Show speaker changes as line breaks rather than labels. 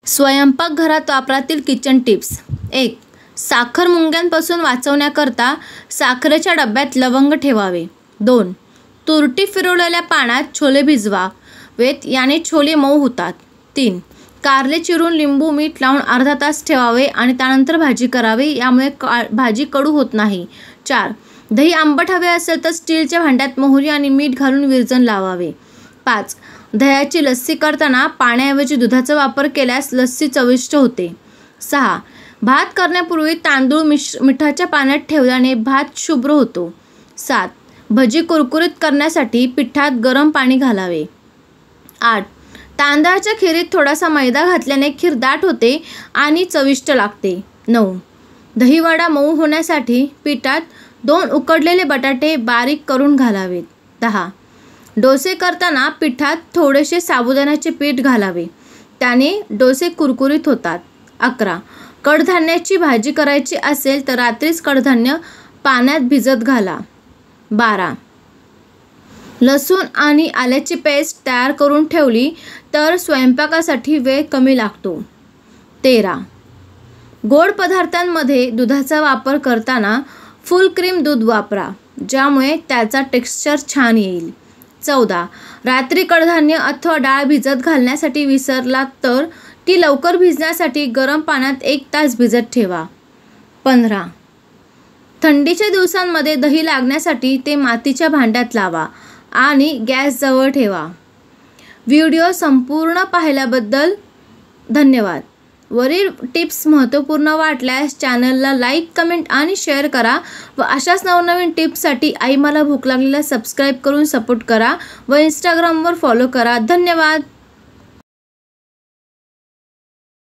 स्वयंपाकघरात वापरातील kitchen tips. 1. साखर मुंग्यांपासून वाचवण्याकरता साखरेच्या डब्यात लवंग ठेवावे. 2. तुरटी फिरवलेल्या पाण्यात छोले भिजवावेत, याने छोले मऊ होतात. 3. कारले चिरून लिंबू मीठ लावून अर्धा तास ठेवावे आणि त्यानंतर भाजी करावी, यामुळे भाजी कडू होत नाही. 4. दही आंबट हवे असेल तर स्टीलच्या भांड्यात मोहरी आणि मीठ घालून विरजण लावावे. 5. दह्याची लस्सी करताना पाण्याऐवजी दुधाचा वापर केल्यास लस्सी चविष्ट होते. 6. भात करण्यापूर्वी तांदूळ मिठाच्या पाण्यात ठेवल्याने भात शुभ्र होतो. 7. भजी कुरकुरीत करण्यासाठी पिठात गरम पाणी घालावे. 8. तांदळाच्या खिरीत थोडासा मैदा घातल्याने खीर दाट होते आणि चविष्ट लागते. 9. दहीवडा मऊ होण्यासाठी पिठात 2 उकडलेले बटाटे बारीक करून घालावेत. 10. डोसे करताना पिठात थोडेसे साबुदाण्याचे पीठ घालावे, त्याने डोसे कुरकुरीत होतात. 11. कडधान्याची भाजी करायची असेल तर रात्रीच कडधान्य पाण्यात भिजत घाला. 12. लसूण आणि आल्याची पेस्ट तयार करून ठेवली तर स्वयंपाकासाठी वेळ कमी लागतो. 13. गोड पदार्थांमध्ये दुधाचा वापर करताना फुल क्रीम दूध वापरा, ज्यामुळे त्याचा टेक्स्चर छान येईल. 14. रात्री कडधान्य अथवा डाळ भिजत घालण्यासाठी विसरला तर ती लवकर भिजण्यासाठी गरम पाण्यात 1 तास भिजत ठेवा. 15. थंडीच्या दिवसांमध्ये दही लागण्यासाठी ते मातीच्या भांड्यात लावा आणि गॅस जवळ ठेवा. व्हिडिओ संपूर्ण पाहिल्याबद्दल धन्यवाद. वरील टिप्स महत्त्वपूर्ण वाटल्यास चॅनलला लाईक, कमेंट आणि शेअर करा व अशाच नवनवीन टिप्ससाठी आई मला भूक लागलेला सबस्क्राईब करून सपोर्ट करा व इंस्टाग्रामवर फॉलो करा. धन्यवाद.